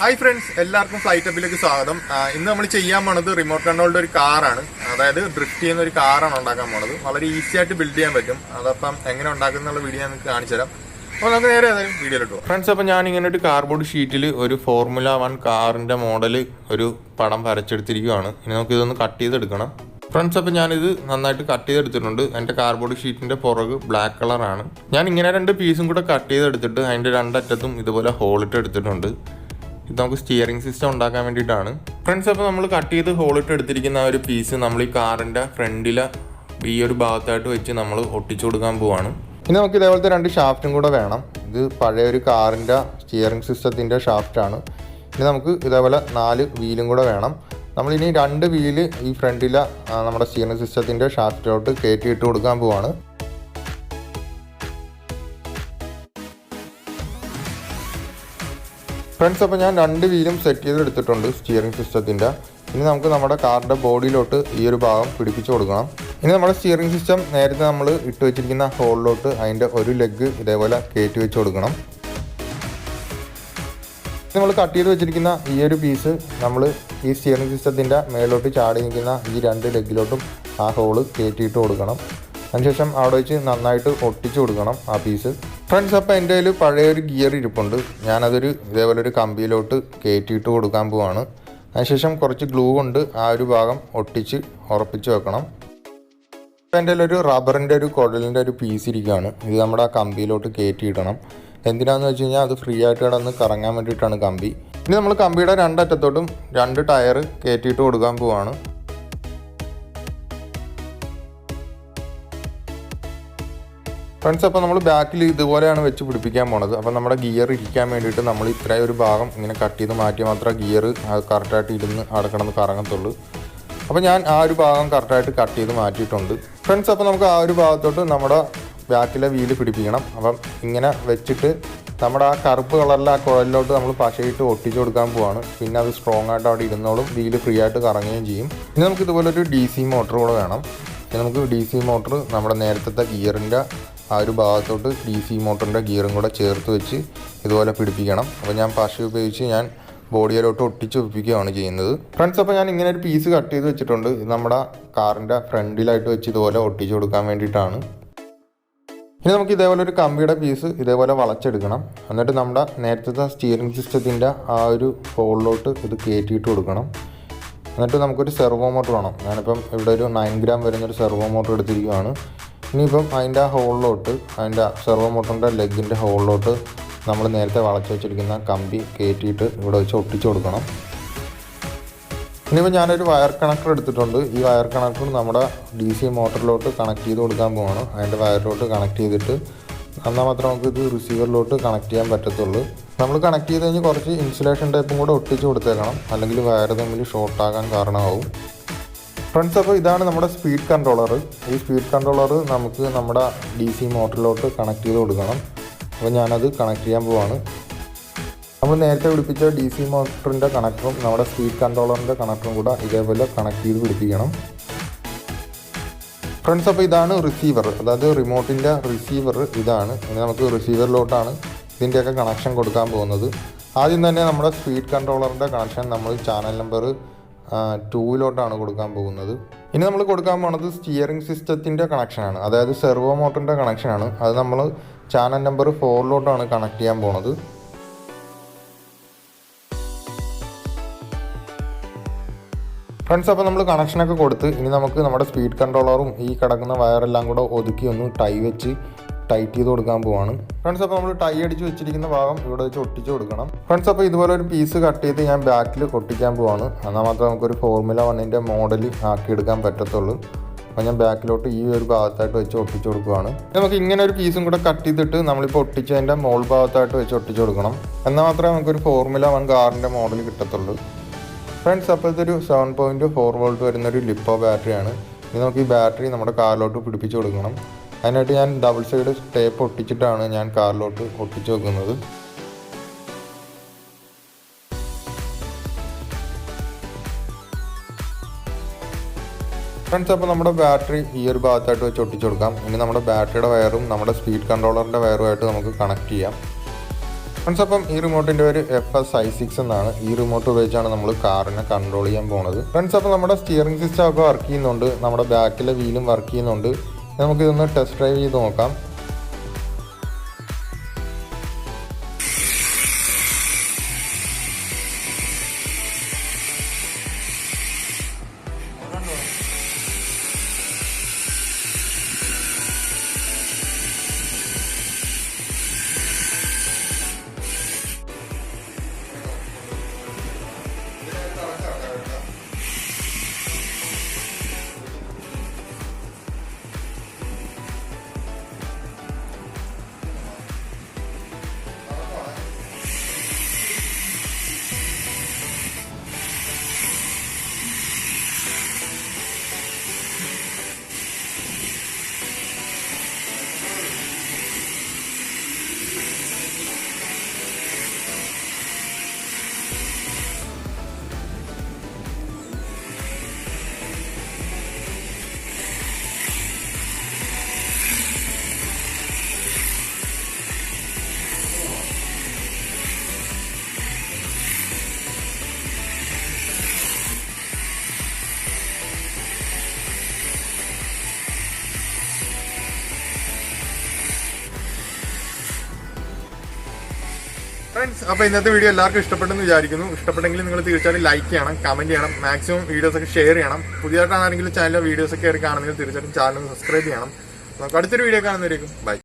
Hi friends, എല്ലാവർക്കും flight ഹബിലേക്ക് സ്വാഗതം. ഇന്ന് നമ്മൾ ചെയ്യാൻ പോണത് റിമോട്ട് കൺട്രോളിന്റെ ഒരു കാറാണ്. അതായത് ഡ്രിഫ്റ്റ് ചെയ്യുന്ന ഒരു കാറാണ് ഉണ്ടാക്കാൻ പോണത്. വളരെ ഈസി ആയിട്ട് ബിൽഡ് ചെയ്യാൻ പറ്റും. അതപ്പം എങ്ങനെ ഉണ്ടാക്കുന്ന വീഡിയോ നമുക്ക് കാണിച്ചു തരാം. അപ്പോൾ നമുക്ക് നേരെ ഏതായാലും വീഡിയോയിലിട്ടു ഫ്രണ്ട്സ്. അപ്പോൾ ഞാൻ ഇങ്ങനെ ഒരു കാർഡ്ബോർഡ് ഷീറ്റിൽ ഒരു ഫോർമുല 1 കാറിന്റെ മോഡൽ ഒരു പടം വരച്ചെടുത്തിരിക്കുകയാണ്. ഇനി നമുക്ക് ഇതൊന്ന് കട്ട് ചെയ്തെടുക്കണം ഫ്രണ്ട്സ്. അപ്പോൾ ഞാനിത് നന്നായിട്ട് കട്ട് ചെയ്തെടുത്തിട്ടുണ്ട്. എൻ്റെ കാർഡ്ബോർഡ് ഷീറ്റിൻ്റെ പുറക് ബ്ലാക്ക് കളറാണ്. ഞാൻ ഇങ്ങനെ 2 പീസും കൂടെ കട്ട് ചെയ്തെടുത്തിട്ട് അതിൻ്റെ 2 അറ്റത്തും ഇതുപോലെ ഹോളിട്ട് എടുത്തിട്ടുണ്ട്. ഇത് നമുക്ക് സ്റ്റിയറിംഗ് സിസ്റ്റം ഉണ്ടാക്കാൻ വേണ്ടിയിട്ടാണ് ഫ്രണ്ട്സ്. അപ്പോൾ നമ്മൾ കട്ട് ചെയ്ത് ഹോളിട്ട് എടുത്തിരിക്കുന്ന ആ ഒരു പീസ് നമ്മൾ ഈ കാറിൻ്റെ ഫ്രണ്ടിലെ ഈ ഒരു ഭാഗത്തായിട്ട് വെച്ച് നമ്മൾ ഒട്ടിച്ചു കൊടുക്കാൻ പോവാണ്. ഇനി നമുക്ക് ഇതേപോലത്തെ 2 ഷാഫ്റ്റും കൂടെ വേണം. ഇത് പഴയ ഒരു കാറിൻ്റെ സ്റ്റിയറിംഗ് സിസ്റ്റത്തിൻ്റെ ഷാഫ്റ്റാണ്. ഇനി നമുക്ക് ഇതേപോലെ 4 വീലും കൂടെ വേണം. നമ്മളിനി 2 വീല് ഈ ഫ്രണ്ടിലെ നമ്മുടെ സ്റ്റിയറിംഗ് സിസ്റ്റത്തിൻ്റെ ഷാഫ്റ്റിലോട്ട് കയറ്റിയിട്ട് കൊടുക്കാൻ പോവാണ്. ഫ്രണ്ട്സ്, അപ്പോൾ ഞാൻ 2 വീലും സെറ്റ് ചെയ്തെടുത്തിട്ടുണ്ട് സ്റ്റിയറിംഗ് സിസ്റ്റത്തിൻ്റെ. ഇനി നമുക്ക് നമ്മുടെ കാറിൻ്റെ ബോഡിയിലോട്ട് ഈ ഒരു ഭാഗം പിടിപ്പിച്ച് കൊടുക്കണം. ഇനി നമ്മുടെ സ്റ്റിയറിംഗ് സിസ്റ്റം നേരത്തെ നമ്മൾ ഇട്ട് വെച്ചിരിക്കുന്ന ഹോളിലോട്ട് അതിൻ്റെ ഒരു ലെഗ് ഇതേപോലെ കയറ്റി വെച്ച് കൊടുക്കണം. നമ്മൾ കട്ട് ചെയ്ത് വെച്ചിരിക്കുന്ന ഈ ഒരു പീസ് നമ്മൾ ഈ സ്റ്റിയറിംഗ് സിസ്റ്റത്തിൻ്റെ മേലോട്ട് ചാടി നിൽക്കുന്ന ഈ 2 ലെഗിലോട്ടും ആ ഹോള് കയറ്റിയിട്ട് കൊടുക്കണം. അതിനുശേഷം അവിടെ വെച്ച് നന്നായിട്ട് ഒട്ടിച്ചു കൊടുക്കണം ആ പീസ്. ഫ്രണ്ട്സ്, അപ്പോൾ എൻ്റെ കയ്യിൽ പഴയൊരു ഗിയർ ഇരിപ്പുണ്ട്. ഞാനതൊരു ഇതേപോലെ ഒരു കമ്പിയിലോട്ട് കയറ്റിയിട്ട് കൊടുക്കാൻ പോവാണ്. അതിനുശേഷം കുറച്ച് ഗ്ലൂ കൊണ്ട് ആ ഒരു ഭാഗം ഒട്ടിച്ച് ഉറപ്പിച്ച് വെക്കണം. അപ്പോൾ എൻ്റെ കയ്യിലൊരു റബ്ബറിൻ്റെ ഒരു കുഴലിൻ്റെ ഒരു പീസ് ഇരിക്കുകയാണ്. ഇത് നമ്മുടെ ആ കമ്പിയിലോട്ട് കയറ്റിയിടണം. എന്തിനാണെന്ന് വെച്ച് കഴിഞ്ഞാൽ അത് ഫ്രീ ആയിട്ട് കിടന്ന് കറങ്ങാൻ വേണ്ടിയിട്ടാണ് കമ്പി. ഇനി നമ്മൾ കമ്പിയുടെ 2 അറ്റത്തോട്ടും 2 ടയർ കയറ്റിയിട്ട് കൊടുക്കാൻ പോവാണ്. ഫ്രണ്ട്സ്, അപ്പോൾ നമ്മൾ ബാക്കിൽ ഇതുപോലെയാണ് വെച്ച് പിടിപ്പിക്കാൻ പോണത്. അപ്പോൾ നമ്മുടെ ഗിയർ ഇരിക്കാൻ വേണ്ടിയിട്ട് നമ്മൾ ഇത്രയും ഒരു ഭാഗം ഇങ്ങനെ കട്ട് ചെയ്ത് മാറ്റിയാൽ മാത്രമേ ഗിയർ കറക്റ്റായിട്ട് ഇരുന്ന് അവിടെ കിടന്ന് കറങ്ങത്തുള്ളൂ. അപ്പോൾ ഞാൻ ആ ഒരു ഭാഗം കറക്റ്റായിട്ട് കട്ട് ചെയ്ത് മാറ്റിയിട്ടുണ്ട് ഫ്രണ്ട്സ്. അപ്പോൾ നമുക്ക് ആ ഒരു ഭാഗത്തോട്ട് നമ്മുടെ ബാക്കിലെ വീല് പിടിപ്പിക്കണം. അപ്പം ഇങ്ങനെ വെച്ചിട്ട് നമ്മുടെ ആ കറുപ്പ് കളറിലെ ആ കുഴലിലോട്ട് നമ്മൾ പശയിട്ട് ഒട്ടിച്ച് കൊടുക്കാൻ പോവാണ്. പിന്നെ അത് സ്ട്രോങ് ആയിട്ട് അവിടെ ഇരുന്നോളും, വീല് ഫ്രീ ആയിട്ട് കറങ്ങുകയും ചെയ്യും. ഇനി നമുക്ക് ഇതുപോലൊരു DC മോട്ടർ കൂടെ വേണം. നമുക്ക് DC മോട്ടർ നമ്മുടെ നേരത്തെ ഗിയറിൻ്റെ ആ ഒരു ഭാഗത്തോട്ട് DC മോട്ടറിൻ്റെ ഗിയറും കൂടെ ചേർത്ത് വെച്ച് ഇതുപോലെ പിടിപ്പിക്കണം. അപ്പോൾ ഞാൻ പശ ഉപയോഗിച്ച് ഞാൻ ബോഡിയിലോട്ട് ഒട്ടിച്ച് പിടിപ്പിക്കുകയാണ് ചെയ്യുന്നത് ഫ്രണ്ട്സ്. അപ്പോൾ ഞാൻ ഇങ്ങനെ ഒരു പീസ് കട്ട് ചെയ്ത് വെച്ചിട്ടുണ്ട്. ഇത് നമ്മുടെ കാറിൻ്റെ ഫ്രണ്ടിലായിട്ട് വെച്ച് ഇതുപോലെ ഒട്ടിച്ച് കൊടുക്കാൻ വേണ്ടിയിട്ടാണ്. ഇനി നമുക്ക് ഇതേപോലെ ഒരു കമ്പിയുടെ പീസ് ഇതേപോലെ വളച്ചെടുക്കണം. എന്നിട്ട് നമ്മുടെ നേരത്തെ സ്റ്റിയറിംഗ് സിസ്റ്റത്തിൻ്റെ ആ ഒരു ഹോളിലോട്ട് ഇത് കയറ്റിയിട്ട് കൊടുക്കണം. എന്നിട്ട് നമുക്കൊരു സെർവോ മോട്ടർ വേണം. ഞാനിപ്പം ഇവിടെ ഒരു 9 ഗ്രാം വരുന്നൊരു സെർവോ മോട്ടർ എടുത്തിരിക്കുകയാണ്. ഇനിയിപ്പം അതിൻ്റെ ഹോളിലോട്ട് അതിൻ്റെ സെർവോ മോട്ടറിൻ്റെ ലെഗിൻ്റെ ഹോളിലോട്ട് നമ്മൾ നേരത്തെ വളച്ച് വെച്ചിരിക്കുന്ന കമ്പി കയറ്റിയിട്ട് ഇവിടെ വെച്ച് ഒട്ടിച്ച് കൊടുക്കണം. ഇനിയിപ്പോൾ ഞാനൊരു വയർ കണക്ടർ എടുത്തിട്ടുണ്ട്. ഈ വയർ കണക്ടർ നമ്മുടെ DC മോട്ടറിലോട്ട് കണക്ട് ചെയ്ത് കൊടുക്കാൻ പോവാണ്. അതിൻ്റെ വയറിലോട്ട് കണക്ട് ചെയ്തിട്ട് എന്നാൽ മാത്രമേ നമുക്ക് ഇത് റിസീവറിലോട്ട് കണക്ട് ചെയ്യാൻ പറ്റത്തുള്ളൂ. നമ്മൾ കണക്ട് ചെയ്ത് കഴിഞ്ഞ് കുറച്ച് ഇൻസുലേഷൻ ടൈപ്പും കൂടെ ഒട്ടിച്ച് കൊടുത്തേക്കണം, അല്ലെങ്കിൽ വയർ തമ്മിൽ ഷോർട്ടാകാൻ കാരണമാവും ഫ്രണ്ട്സ്. അപ്പോൾ ഇതാണ് നമ്മുടെ സ്പീഡ് കൺട്രോളർ. ഈ സ്പീഡ് കൺട്രോളർ നമുക്ക് നമ്മുടെ DC മോട്ടറിലോട്ട് കണക്ട് ചെയ്ത് കൊടുക്കണം. അപ്പോൾ ഞാനത് കണക്ട് ചെയ്യാൻ പോവാണ്. നമ്മൾ നേരത്തെ പിടിപ്പിച്ച DC മോട്ടറിൻ്റെ കണക്ടറും നമ്മുടെ സ്പീഡ് കൺട്രോളറിൻ്റെ കണക്ടറും കൂടെ ഇതേപോലെ കണക്ട് ചെയ്ത് പിടിപ്പിക്കണം ഫ്രണ്ട്സ്. അപ്പോൾ ഇതാണ് റിസീവർ, അതായത് റിമോട്ടിൻ്റെ റിസീവർ ഇതാണ്. ഇനി നമുക്ക് റിസീവറിലോട്ടാണ് ഇതിൻ്റെയൊക്കെ കണക്ഷൻ കൊടുക്കാൻ പോകുന്നത്. ആദ്യം തന്നെ നമ്മുടെ സ്പീഡ് കൺട്രോളറിൻ്റെ കണക്ഷൻ നമ്മൾ ചാനൽ നമ്പർ 2 കൊടുക്കാൻ പോകുന്നത്. ഇനി നമ്മൾ കൊടുക്കാൻ പോകുന്നത് സ്റ്റിയറിംഗ് സിസ്റ്റത്തിൻ്റെ കണക്ഷനാണ്, അതായത് സെർവോ മോട്ടറിൻ്റെ കണക്ഷനാണ്. അത് നമ്മൾ ചാനൽ നമ്പർ 4 കണക്ട് ചെയ്യാൻ പോകുന്നത്. ഫ്രണ്ട്സ്, അപ്പോൾ നമ്മൾ കണക്ഷനൊക്കെ കൊടുത്ത് ഇനി നമുക്ക് നമ്മുടെ സ്പീഡ് കൺട്രോളറും ഈ കിടക്കുന്ന വയറെല്ലാം കൂടെ ഒതുക്കി ഒന്ന് ടൈറ്റ് ചെയ്ത് കൊടുക്കാൻ പോവാണ് ഫ്രണ്ട്സ്. അപ്പോൾ നമ്മൾ ടൈ അടിച്ച് വെച്ചിരിക്കുന്ന ഭാഗം ഇവിടെ വെച്ച് ഒട്ടിച്ച് കൊടുക്കണം ഫ്രണ്ട്സ്. അപ്പോൾ ഇതുപോലെ ഒരു പീസ് കട്ട് ചെയ്ത് ഞാൻ ബാക്കിൽ ഒട്ടിക്കാൻ പോവാണ്. എന്നാൽ മാത്രമേ നമുക്കൊരു ഫോർമുല 1ൻ്റെ മോഡൽ ആക്കിയെടുക്കാൻ പറ്റത്തുള്ളൂ. അപ്പോൾ ഞാൻ ബാക്കിലോട്ട് ഈ ഒരു ഭാഗത്തായിട്ട് വെച്ച് ഒട്ടിച്ച് കൊടുക്കുകയാണ്. നമുക്ക് ഇങ്ങനെ ഒരു പീസും കൂടെ കട്ട് ചെയ്തിട്ട് നമ്മളിപ്പോൾ ഒട്ടിച്ചതിൻ്റെ മോൾ ഭാഗത്തായിട്ട് വെച്ച് ഒട്ടിച്ച് കൊടുക്കണം. എന്നാൽ മാത്രമേ നമുക്കൊരു ഫോർമുല 1 കാറിൻ്റെ മോഡൽ കിട്ടത്തുള്ളൂ ഫ്രണ്ട്സ്. അപ്പോൾ ഇതൊരു 7.4 വോൾട്ട് വരുന്നൊരു ലിപ്പോ ബാറ്ററിയാണ്. ഇനി നമുക്ക് ഈ ബാറ്ററി നമ്മുടെ കാറിലോട്ട് പിടിപ്പിച്ച് കൊടുക്കണം. അതിനായിട്ട് ഞാൻ ഡബിൾ സൈഡ് ടേപ്പ് ഒട്ടിച്ചിട്ടാണ് ഞാൻ കാറിലോട്ട് ഒട്ടിച്ച് വെക്കുന്നത്. ഫ്രണ്ട്സ്, അപ്പോൾ നമ്മുടെ ബാറ്ററി ഈ ഒരു ഭാഗത്തായിട്ട് വെച്ച് ഒട്ടിച്ച് കൊടുക്കാം. ഇനി നമ്മുടെ ബാറ്ററിയുടെ വയറും നമ്മുടെ സ്പീഡ് കൺട്രോളറിൻ്റെ വയറുമായിട്ട് നമുക്ക് കണക്ട് ചെയ്യാം. ഫ്രണ്ട്സ്, അപ്പം ഈ റിമോട്ടിൻ്റെ ഒരു FS-i6 എന്നാണ്. ഈ റിമോട്ട് ഉപയോഗിച്ചാണ് നമ്മൾ കാറിനെ കൺട്രോൾ ചെയ്യാൻ പോകുന്നത്. ഫ്രണ്ട്സ്, അപ്പോൾ നമ്മുടെ സ്റ്റിയറിംഗ് സിസ്റ്റം ഒക്കെ വർക്ക് ചെയ്യുന്നുണ്ട്, നമ്മുടെ ബാക്കിലെ വീലും വർക്ക് ചെയ്യുന്നുണ്ട്. നമുക്കിതൊന്ന് ടെസ്റ്റ് ഡ്രൈവ് ചെയ്ത് നോക്കാം. ഫ്രണ്ട്സ്, അപ്പോൾ ഇന്നത്തെ വീഡിയോ എല്ലാവർക്കും ഇഷ്ടപ്പെട്ടെന്ന് വിചാരിക്കുന്നു. ഇഷ്ടപ്പെട്ടെങ്കിൽ നിങ്ങൾ തീർച്ചയായിട്ടും ലൈക്ക് ചെയ്യണം, കമന്റ് ചെയ്യണം, മാക്സിമം വീഡിയോസ് ഒക്കെ ഷെയർ ചെയ്യണം. പുതിയതായിട്ടാണെങ്കിലും ചാനലിലെ വീഡിയോസ് ഒക്കെ കയറി കാണുന്നെങ്കിൽ തീർച്ചയായിട്ടും ചാനൽ സബ്സ്ക്രൈബ് ചെയ്യണം. നമുക്ക് അടുത്തൊരു വീഡിയോ കാണുന്നവരേക്കും ബൈ.